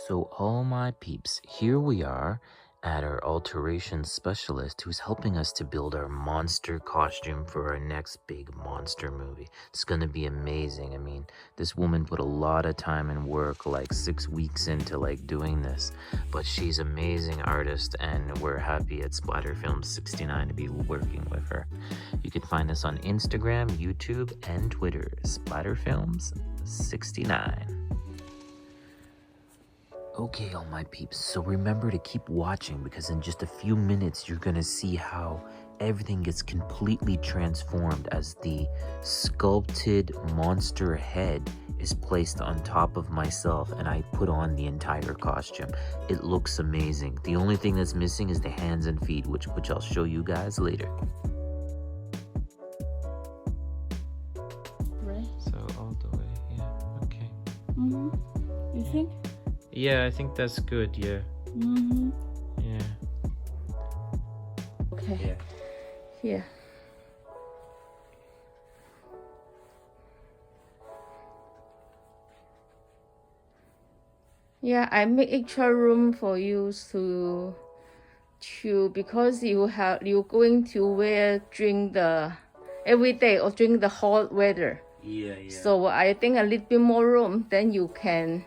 So all my peeps, here we are at our alteration specialist who's helping us to build our monster costume for our next big monster movie. It's gonna be amazing. I mean, this woman put a lot of time and work, like 6 weeks into doing this, but she's amazing artist and we're happy at Splatter Films 69 to be working with her. You can find us on Instagram, YouTube, and Twitter, Splatter Films 69. Okay, all my peeps, so remember to keep watching because in just a few minutes you're gonna see how everything gets completely transformed as the sculpted monster head is placed on top of myself and I put on the entire costume. It looks amazing. The only thing that's missing is the hands and feet, which I'll show you guys later. Right? So all the way, yeah, okay. You think? Yeah, I think that's good, yeah. Yeah. Okay. Yeah. Here. Yeah, I make extra room for you to because you're going to wear during the every day or during the hot weather. Yeah. So I think a little bit more room, then you can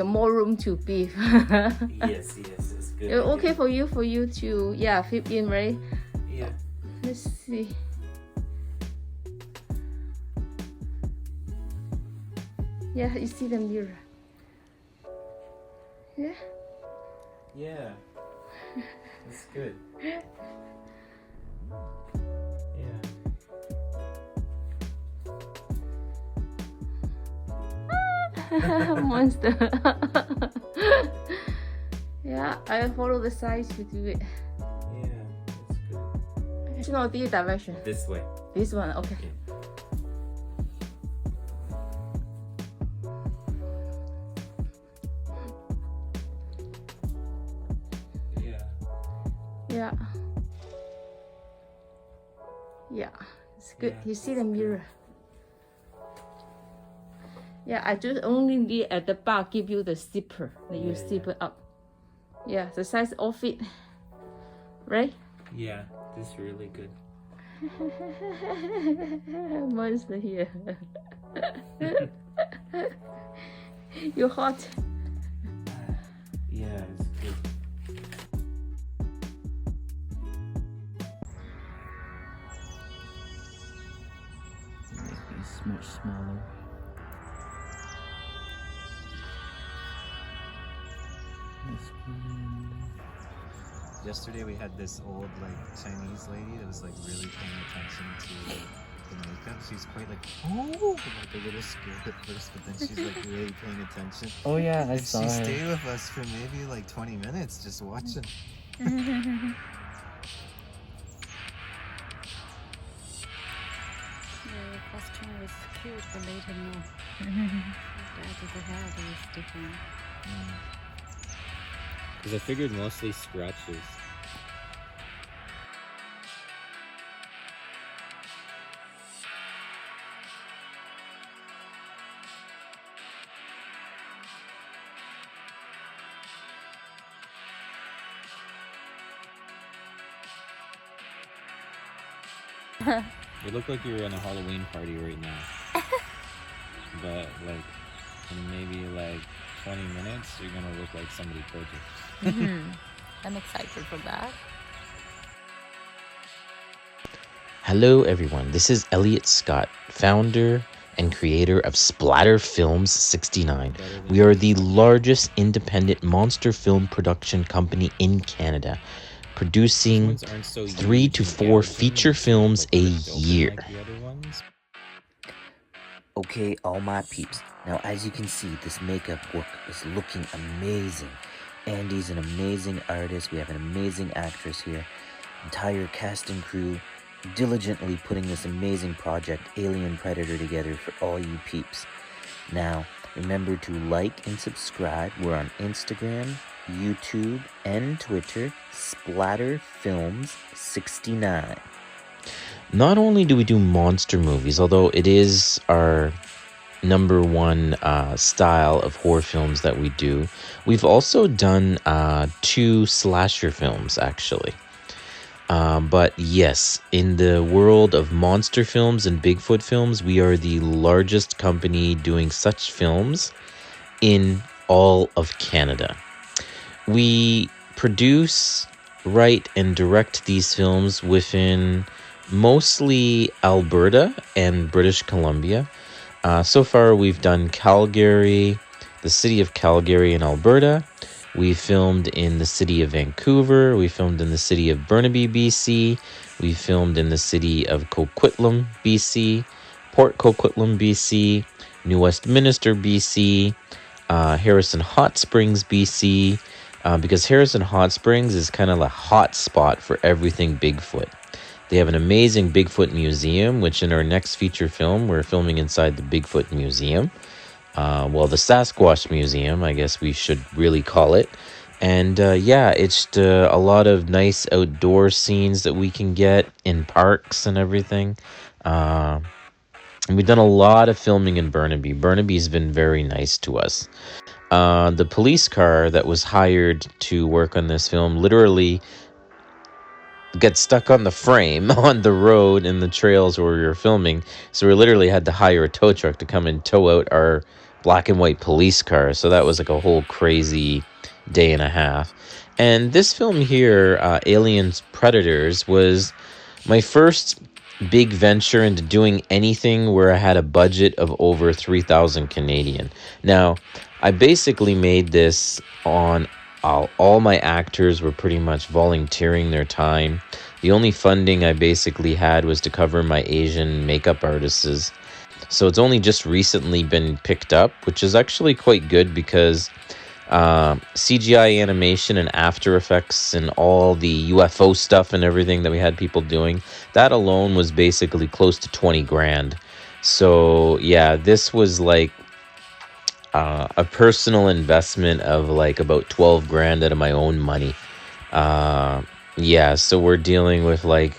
more room to breathe. Yes, it's good. Okay for you to fit in, right? Yeah. Let's see. Yeah, you see the mirror. Yeah. Yeah. That's good. Yeah. Monster. Yeah, I follow the size to do it. Yeah, that's good. It's not the direction. This way. This one, okay. Yeah. Yeah, it's good. Yeah, you see the mirror. Yeah, I just only need at the back give you the zipper that you zip it up. Yeah, the size all fit. Right? Yeah, this is really good. Monster here. You're hot. Yeah, it's good. Make these much smaller. Yesterday we had this old Chinese lady that was really paying attention to the makeup. She's quite a little scared at first, but then she's really paying attention. Oh yeah, I saw she her. stayed with us for maybe 20 minutes just watching. The costume was cute, but later no. The hair is different. Because I figured mostly scratches. You look like you're in a Halloween party right now. But in maybe 20 minutes, you're gonna look like somebody gorgeous. I'm excited for that. Hello everyone, this is Elliot Scott, founder and creator of Splatter Films 69. We are the largest independent monster film production company in Canada, producing 3 to 4 feature films a year. Okay, all my peeps. Now, as you can see, this makeup work is looking amazing. Andy's an amazing artist. We have an amazing actress here. Entire cast and crew diligently putting this amazing project, Alien Predator, together for all you peeps. Now, remember to like and subscribe. We're on Instagram, YouTube, and Twitter, Splatter Films 69. Not only do we do monster movies, although it is our number one style of horror films that we do. We've also done 2 slasher films, actually. But yes, in the world of monster films and Bigfoot films, we are the largest company doing such films in all of Canada. We produce, write, and direct these films within mostly Alberta and British Columbia. So far, we've done Calgary, the city of Calgary in Alberta. We filmed in the city of Vancouver. We filmed in the city of Burnaby, BC. We filmed in the city of Coquitlam, BC, Port Coquitlam, BC, New Westminster, BC, Harrison Hot Springs, BC, because Harrison Hot Springs is kind of a hot spot for everything Bigfoot. They have an amazing Bigfoot museum, which in our next feature film, we're filming inside the Bigfoot Museum. The Sasquatch Museum, I guess we should really call it. And yeah, it's a lot of nice outdoor scenes that we can get in parks and everything. And we've done a lot of filming in Burnaby. Burnaby's been very nice to us. The police car that was hired to work on this film literally got stuck on the frame on the road in the trails where we were filming. So we literally had to hire a tow truck to come and tow out our black and white police car. So that was like a whole crazy day and a half. And this film here, Aliens Predators, was my first big venture into doing anything where I had a budget of over 3,000 Canadian. Now, I basically made this on all my actors were pretty much volunteering their time. The only funding I basically had was to cover my Asian makeup artists. So it's only just recently been picked up, which is actually quite good because CGI animation and After Effects and all the UFO stuff and everything that we had people doing, that alone was basically close to 20 grand. So yeah, this was like a personal investment of like about 12 grand out of my own money. Yeah, so we're dealing with like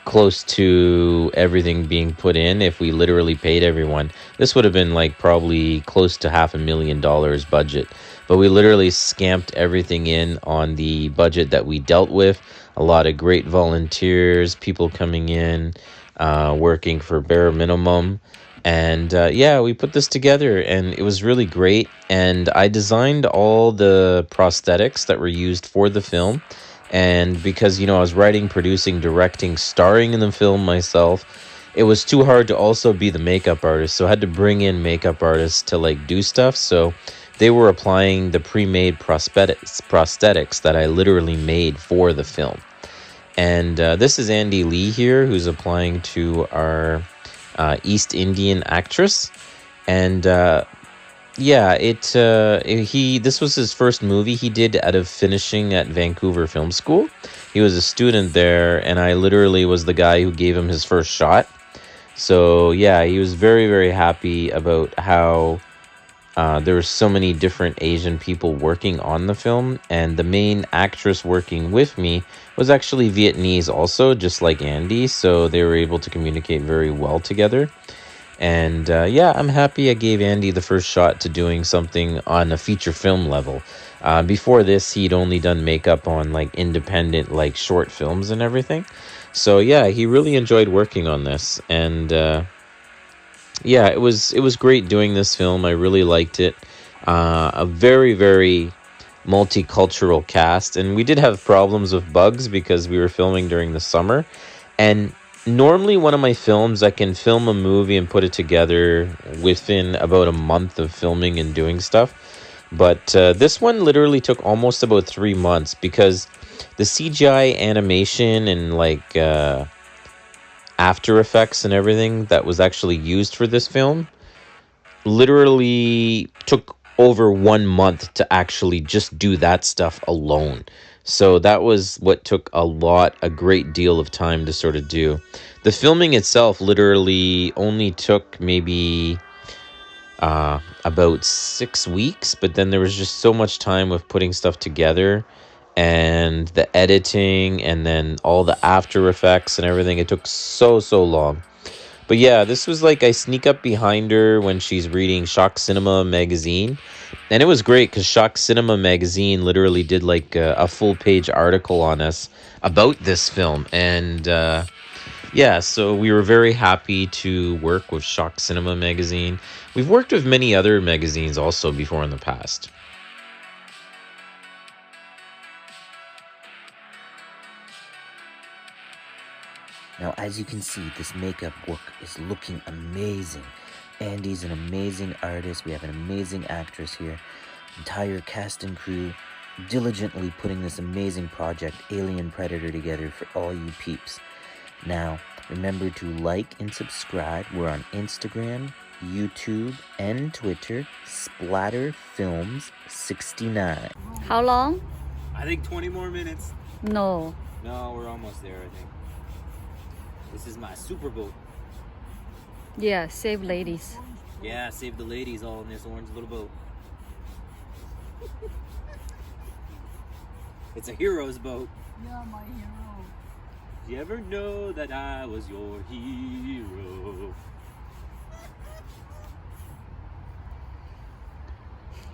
close to everything being put in. If we literally paid everyone, this would have been like probably close to $500,000 budget. But we literally scamped everything in on the budget that we dealt with. A lot of great volunteers, people coming in, working for bare minimum. And yeah, we put this together and it was really great. And I designed all the prosthetics that were used for the film. And because, I was writing, producing, directing, starring in the film myself, it was too hard to also be the makeup artist. So I had to bring in makeup artists to like do stuff. So they were applying the pre-made prosthetics that I literally made for the film. And this is Andy Lee here, who's applying to our East Indian actress. And yeah, this was his first movie he did out of finishing at Vancouver Film School. He was a student there, and I literally was the guy who gave him his first shot. So yeah, he was very, very happy about how there were so many different Asian people working on the film, and the main actress working with me was actually Vietnamese also, just like Andy, so they were able to communicate very well together. And yeah, I'm happy I gave Andy the first shot to doing something on a feature film level. Before this, he'd only done makeup on like independent, like short films and everything. So yeah, he really enjoyed working on this. And yeah, it was great doing this film. I really liked it. A very, very multicultural cast. And we did have problems with bugs because we were filming during the summer. And normally one of my films, I can film a movie and put it together within about a month of filming and doing stuff. But this one literally took almost about 3 months because the CGI animation and like After Effects and everything that was actually used for this film literally took over 1 month to actually just do that stuff alone. So that was what took a great deal of time to sort of do. The filming itself literally only took maybe about 6 weeks, but then there was just so much time with putting stuff together and the editing and then all the After Effects and everything. It took so long. But yeah, this was like I sneak up behind her when she's reading Shock Cinema magazine. And it was great because Shock Cinema magazine literally did like a full page article on us about this film. And yeah, so we were very happy to work with Shock Cinema magazine. We've worked with many other magazines also before in the past. Now, as you can see, this makeup work is looking amazing. Andy's an amazing artist. We have an amazing actress here. Entire cast and crew diligently putting this amazing project, Alien Predator, together for all you peeps. Now, remember to like and subscribe. We're on Instagram, YouTube, and Twitter, Splatterfilms69. How long? I think 20 more minutes. No. No, we're almost there, I think. This is my super boat. Yeah, save ladies. Yeah, save the ladies all in this orange little boat. It's a hero's boat. Yeah, my hero. You ever know that I was your hero?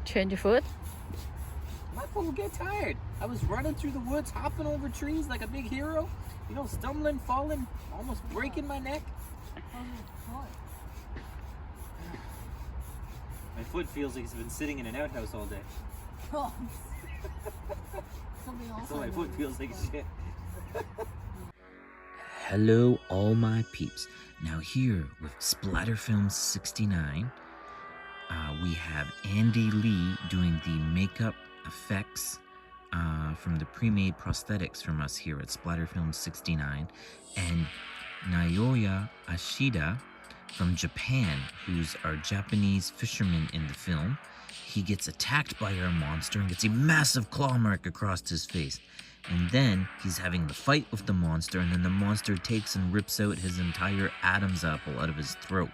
Change your foot. My foot will get tired. I was running through the woods, hopping over trees like a big hero. You know, stumbling, falling, almost breaking my neck. How's your foot? My foot feels like it's been sitting in an outhouse all day. Oh. Something else. So my foot feels like shit. Hello, all my peeps. Now here with Splatterfilms 69, we have Andy Lee doing the makeup effects from the pre-made prosthetics from us here at Splatterfilms 69, and Naoya Ashida from Japan, who's our Japanese fisherman in the film. He gets attacked by our monster and gets a massive claw mark across his face. And then he's having the fight with the monster, and then the monster takes and rips out his entire Adam's apple out of his throat.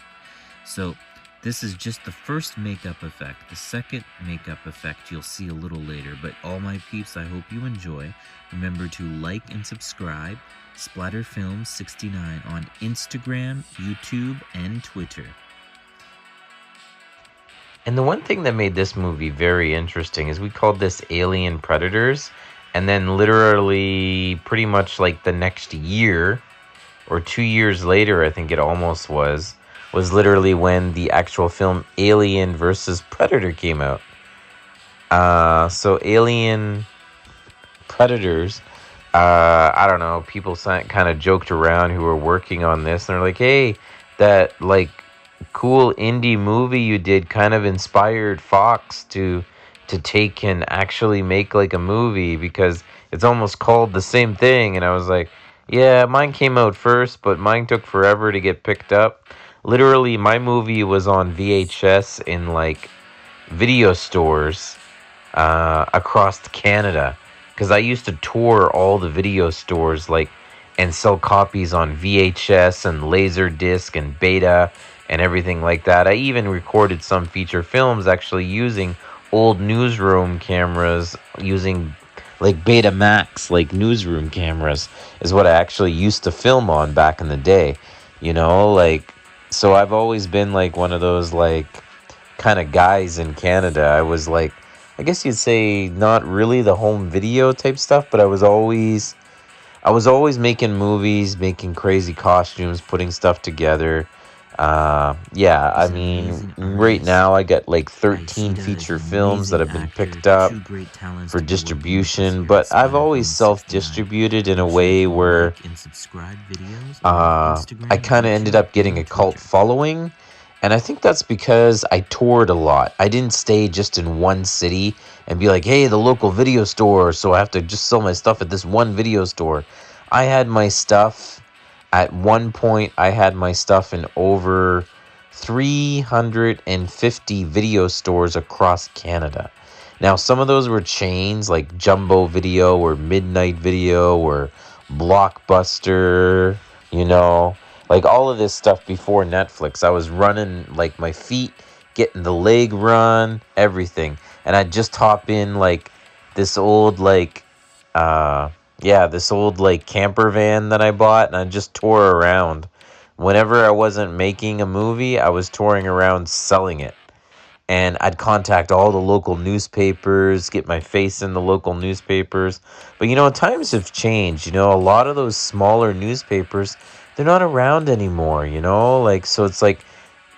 So this is just the first makeup effect. The second makeup effect you'll see a little later. But all my peeps, I hope you enjoy. Remember to like and subscribe. Splatterfilms 69 on Instagram, YouTube, and Twitter. And the one thing that made this movie very interesting is we called this Alien Predators. And then literally pretty much like the next year or 2 years later, I think it almost was literally when the actual film Alien versus Predator came out. So Alien Predators, I don't know, people kind of joked around who were working on this, and they're like, hey, that like cool indie movie you did kind of inspired Fox to take and actually make like a movie because it's almost called the same thing. And I was like, yeah, mine came out first, but mine took forever to get picked up. Literally, my movie was on VHS in like video stores across Canada, because I used to tour all the video stores like and sell copies on VHS and Laserdisc and Beta and everything like that. I even recorded some feature films actually using old newsroom cameras, using like Betamax, like newsroom cameras is what I actually used to film on back in the day, you know, like, so I've always been like one of those like kind of guys in Canada. I was like, I guess you'd say not really the home video type stuff, but I was always making movies, making crazy costumes, putting stuff together. Yeah, I mean, right now I got like 13 feature films that have been picked up for distribution, but I've always self-distributed in a way where I kind of ended up getting a cult following, and I think that's because I toured a lot. I didn't stay just in one city and be like, hey, the local video store, so I have to just sell my stuff at this one video store. I had my stuff. At one point, I had my stuff in over 350 video stores across Canada. Now, some of those were chains like Jumbo Video or Midnight Video or Blockbuster, you know, like all of this stuff before Netflix. I was running like my feet, getting the leg run, everything. And I'd just hop in like this old this old like camper van that I bought, and I just tore around whenever I wasn't making a movie, I was touring around selling it. And I'd contact all the local newspapers, get my face in the local newspapers. But times have changed. A lot of those smaller newspapers, they're not around anymore, like, so it's like,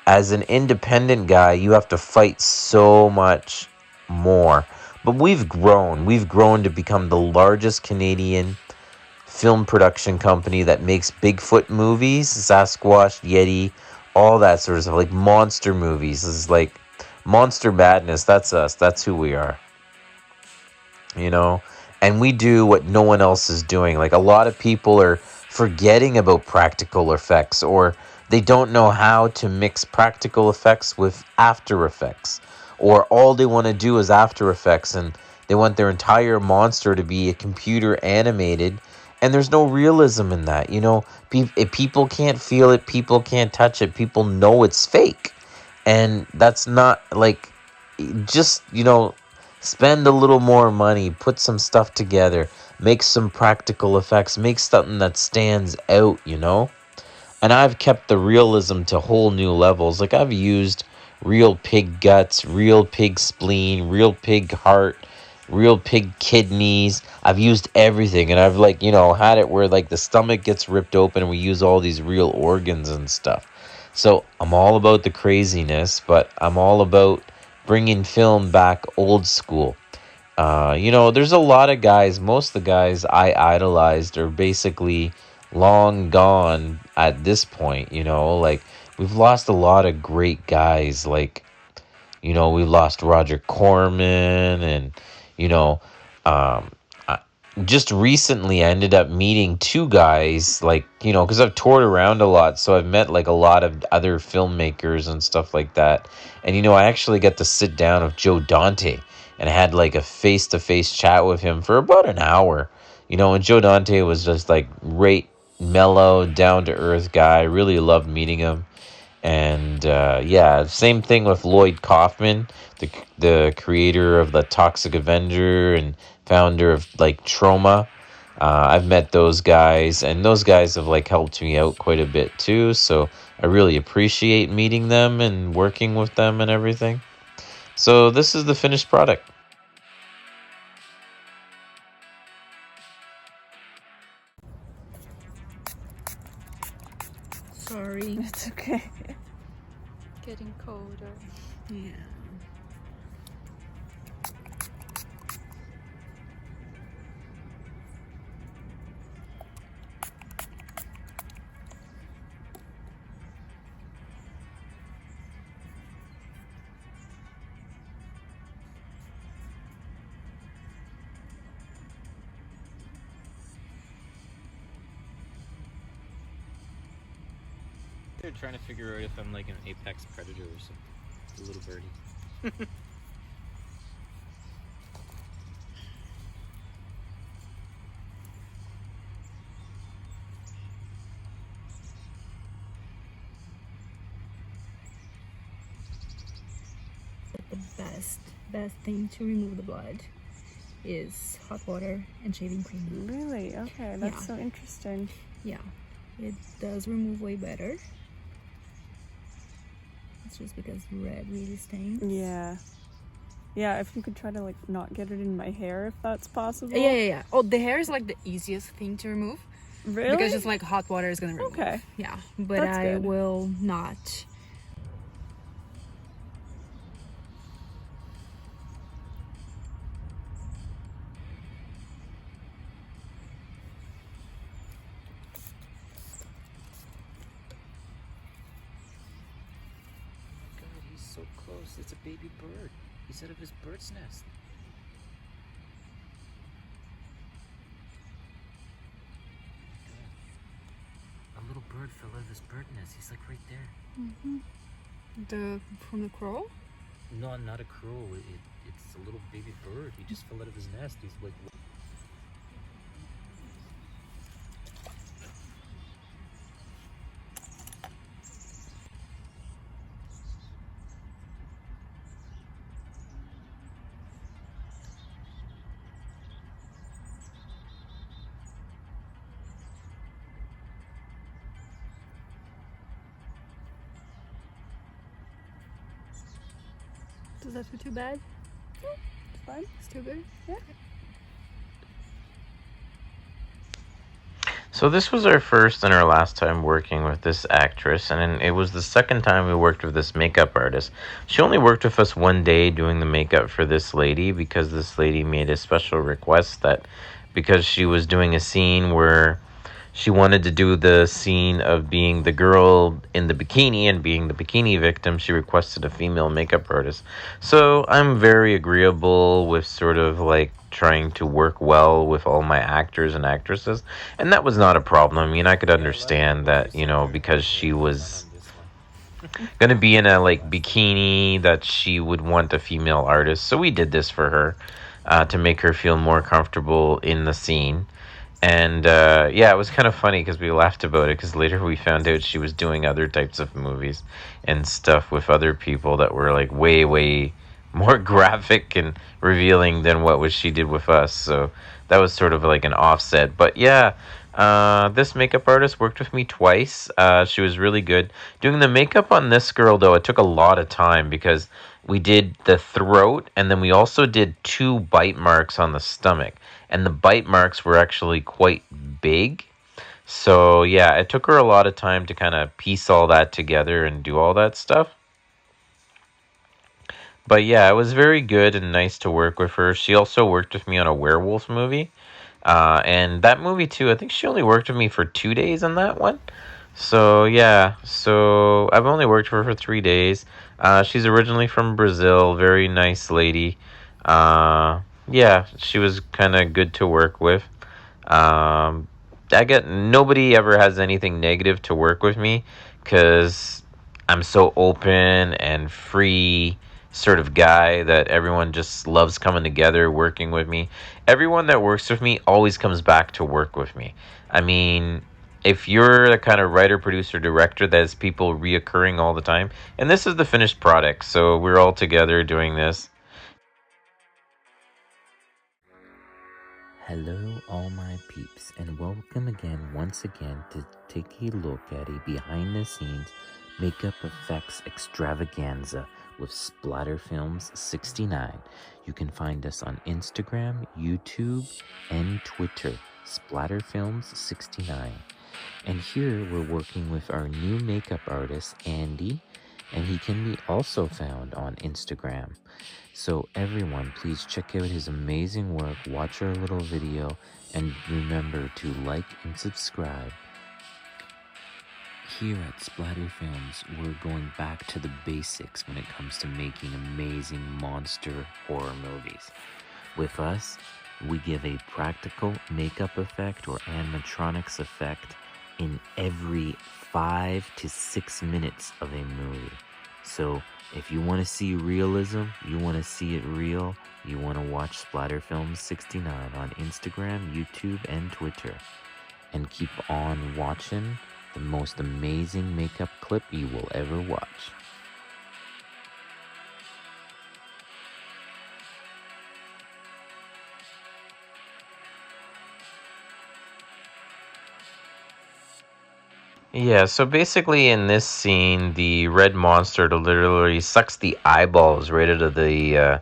as an independent guy, you have to fight so much more. But we've grown to become the largest Canadian film production company that makes Bigfoot movies, Sasquatch, Yeti, all that sort of stuff, like monster movies. This is like Monster Madness. That's us. That's who we are. And we do what no one else is doing. Like, a lot of people are forgetting about practical effects, or they don't know how to mix practical effects with After Effects, or all they want to do is After Effects, and they want their entire monster to be a computer animated, and there's no realism in that. If people can't feel it, people can't touch it, people know it's fake. And that's not like, just spend a little more money, put some stuff together, make some practical effects, make something that stands out. And I've kept the realism to whole new levels. Like, I've used real pig guts, real pig spleen, real pig heart, real pig kidneys. I've used everything, and I've had it where like the stomach gets ripped open and we use all these real organs and stuff. So I'm all about the craziness, but I'm all about bringing film back old school. There's a lot of guys, most of the guys I idolized are basically long gone at this point. Like, we've lost a lot of great guys. Like, we lost Roger Corman, and, I, just recently I ended up meeting two guys, like, because I've toured around a lot, so I've met like a lot of other filmmakers and stuff like that. And, I actually got to sit down with Joe Dante, and I had like a face-to-face chat with him for about an hour. And Joe Dante was just like great, mellow, down-to-earth guy. Really loved meeting him. And yeah, same thing with Lloyd Kaufman, the creator of the Toxic Avenger and founder of like Trauma. I've met those guys, and those guys have like helped me out quite a bit too. So I really appreciate meeting them and working with them and everything. So this is the finished product. Sorry. It's okay. Getting colder. Yeah. They're trying to figure out if I'm like an apex predator or something. A little birdie. The best thing to remove the blood is hot water and shaving cream. Really? Okay, that's so interesting. Yeah, it does remove way better. It's just because red really stains. Yeah. Yeah, if you could try to like not get it in my hair if that's possible. Yeah. Oh, the hair is like the easiest thing to remove. Really? Because just like hot water is gonna remove. Okay. Yeah, but That's I good. will not. God, he's so close. It's a baby bird. He's out of his bird's nest. A little bird fell out of his bird nest. He's like right there. From the crow? No, not a crow. It's a little baby bird. He just fell out of his nest. He's like... Does that feel too bad? It's fine. It's too good? Yeah. So this was our first and our last time working with this actress, and it was the second time we worked with this makeup artist. She only worked with us one day doing the makeup for this lady because this lady made a special request that because she was doing a scene where she wanted to do the scene of being the girl in the bikini and being the bikini victim, she requested a female makeup artist. So I'm very agreeable with sort of like trying to work well with all my actors and actresses, and that was not a problem. I mean, I could understand that, you know, because she was gonna be in a like bikini that she would want a female artist. So we did this for her to make her feel more comfortable in the scene. And yeah, it was kind of funny because we laughed about it because later we found out she was doing other types of movies and stuff with other people that were like way, way more graphic and revealing than what she did with us. So that was sort of like an offset. But yeah, this makeup artist worked with me twice. She was really good. Doing the makeup on this girl, though, it took a lot of time because we did the throat and then we also did 2 bite marks on the stomach. And the bite marks were actually quite big. So yeah, it took her a lot of time to kind of piece all that together and do all that stuff. But yeah, it was very good and nice to work with her. She also worked with me on a werewolf movie. And that movie too, I think she only worked with me for 2 days on that one. So yeah, so I've only worked with her for 3 days. She's originally from Brazil, very nice lady. Yeah, she was kind of good to work with. Nobody ever has anything negative to work with me because I'm so open and free sort of guy that everyone just loves coming together, working with me. Everyone that works with me always comes back to work with me. I mean, if you're the kind of writer, producer, director that has people reoccurring all the time, and this is the finished product, so we're all together doing this. Hello, all my peeps, and welcome again, once again, to take a look at a behind-the-scenes makeup effects extravaganza with Splatter Films 69. You can find us on Instagram, YouTube, and Twitter, Splatter Films 69. And here we're working with our new makeup artist, Andy, and he can be also found on Instagram. So everyone, please check out his amazing work, watch our little video, and remember to like and subscribe. Here at Splatter Films, we're going back to the basics when it comes to making amazing monster horror movies. With us, we give a practical makeup effect or animatronics effect in every 5 to 6 minutes of a movie. So if you want to see realism, you want to see it real, you want to watch Splatter Films 69 on Instagram, YouTube, and Twitter. And keep on watching the most amazing makeup clip you will ever watch. Yeah, so basically in this scene, the red monster literally sucks the eyeballs right out of the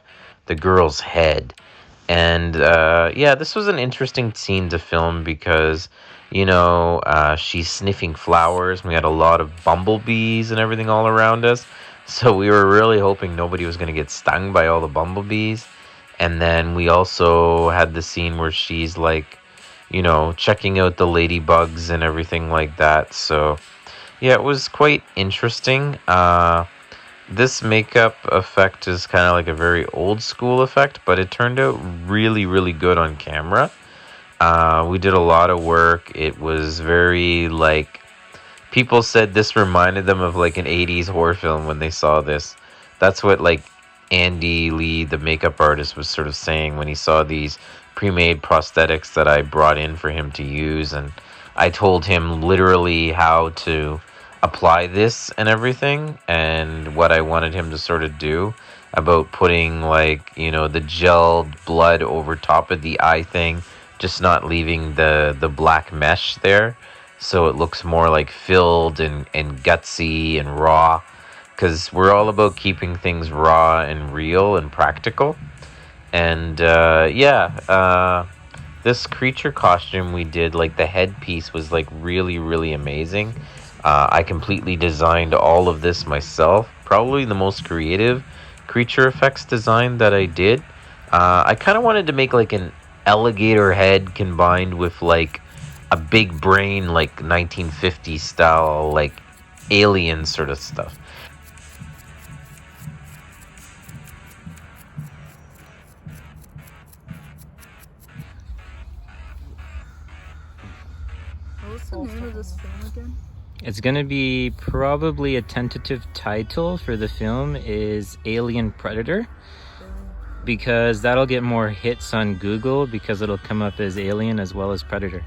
girl's head. And yeah, this was an interesting scene to film because, you know, she's sniffing flowers. We had a lot of bumblebees and everything all around us. So we were really hoping nobody was going to get stung by all the bumblebees. And then we also had the scene where she's like, you know, checking out the ladybugs and everything like that. So yeah, it was quite interesting. This makeup effect is kind of like a very old school effect, but it turned out really, really good on camera. We did a lot of work. It was very like, people said this reminded them of like an 80s horror film when they saw this. That's what like Andy Lee, the makeup artist, was sort of saying when he saw these pre-made prosthetics that I brought in for him to use, and I told him literally how to apply this and everything and what I wanted him to sort of do about putting like, you know, the gelled blood over top of the eye thing, just not leaving the black mesh there, so it looks more like filled and gutsy and raw. because we're all about keeping things raw and real and practical. And this creature costume we did, like the headpiece, was like really, really amazing. I completely designed all of this myself. Probably the most creative creature effects design that I did. I kind of wanted to make like an alligator head combined with like a big brain, like 1950s style, like alien sort of stuff. What's the name of this film again? It's going to be probably a tentative title for the film is Alien Predator, because that'll get more hits on Google because it'll come up as Alien as well as Predator.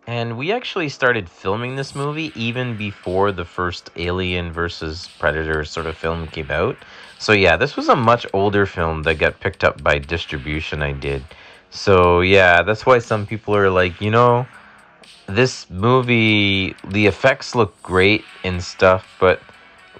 And we actually started filming this movie even before the first Alien versus Predator sort of film came out. So yeah, this was a much older film that got picked up by distribution I did. So yeah, that's why some people are like, this movie, the effects look great and stuff, but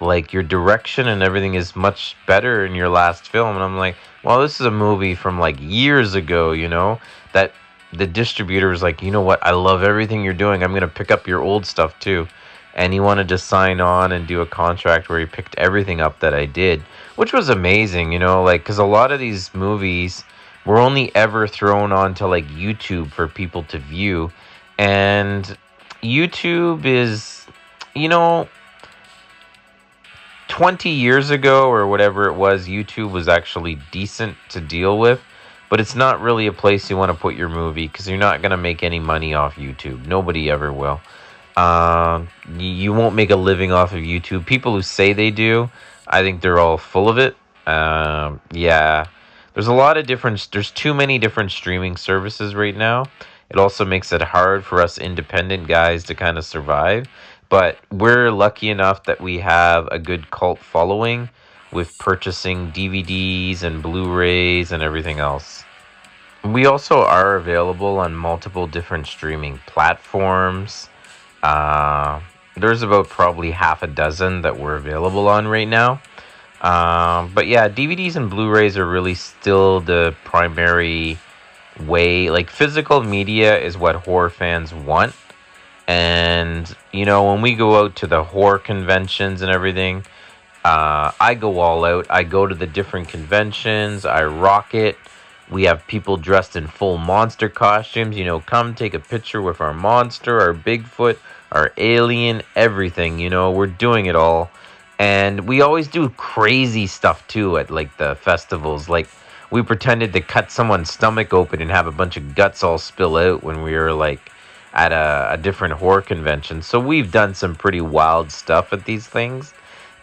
like your direction and everything is much better in your last film. And I'm like, well, this is a movie from like years ago, that the distributor was like, you know what, I love everything you're doing, I'm gonna pick up your old stuff too. And he wanted to sign on and do a contract where he picked everything up that I did, which was amazing, like, because a lot of these movies were only ever thrown onto like YouTube for people to view. And YouTube is, 20 years ago or whatever it was, YouTube was actually decent to deal with, but it's not really a place you want to put your movie because you're not going to make any money off YouTube. Nobody ever will. You won't make a living off of YouTube. People who say they do, I think they're all full of it. Yeah, there's too many different streaming services right now. It also makes it hard for us independent guys to kind of survive. But we're lucky enough that we have a good cult following with purchasing DVDs and Blu-rays and everything else. We also are available on multiple different streaming platforms. Uh, there's about probably half a dozen that we're available on right now. But yeah, DVDs and Blu-rays are really still the primary way. Like, physical media is what horror fans want. And, when we go out to the horror conventions and everything, I go all out. I go to the different conventions. I rock it. We have people dressed in full monster costumes. Come take a picture with our monster, our Bigfoot, our alien, everything. We're doing it all. And we always do crazy stuff too at like the festivals. Like, we pretended to cut someone's stomach open and have a bunch of guts all spill out when we were like at a different horror convention. So we've done some pretty wild stuff at these things.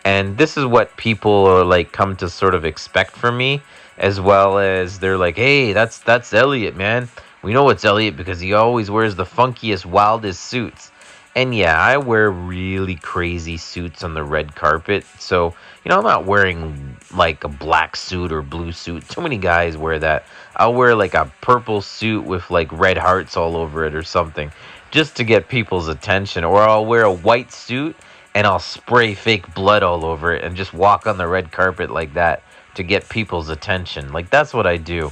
And this is what people are like come to sort of expect from me, as well as they're like, hey, that's Elliot, man. We know it's Elliot because he always wears the funkiest, wildest suits. And yeah, I wear really crazy suits on the red carpet. So, I'm not wearing like a black suit or blue suit. Too many guys wear that. I'll wear like a purple suit with like red hearts all over it or something, just to get people's attention. Or I'll wear a white suit and I'll spray fake blood all over it and just walk on the red carpet like that to get people's attention. Like, that's what I do.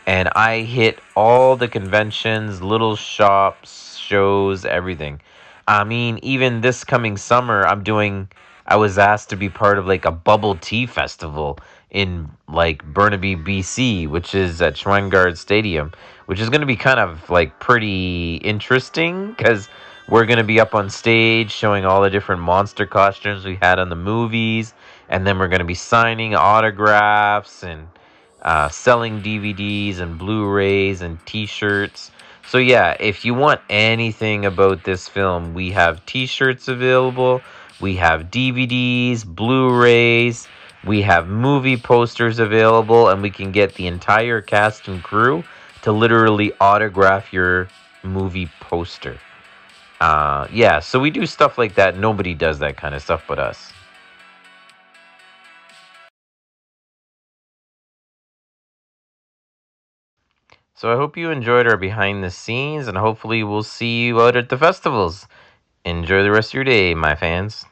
And I hit all the conventions, little shops, shows, everything. I mean, even this coming summer, I was asked to be part of like a bubble tea festival in like Burnaby, BC, which is at Schweingard Stadium, which is going to be kind of like pretty interesting because we're going to be up on stage showing all the different monster costumes we had on the movies, and then we're going to be signing autographs and selling DVDs and Blu-rays and T-shirts. So yeah, if you want anything about this film, we have T-shirts available, we have DVDs, Blu-rays, we have movie posters available, and we can get the entire cast and crew to literally autograph your movie poster. Yeah, so we do stuff like that. Nobody does that kind of stuff but us. So I hope you enjoyed our behind the scenes, and hopefully we'll see you out at the festivals. Enjoy the rest of your day, my fans.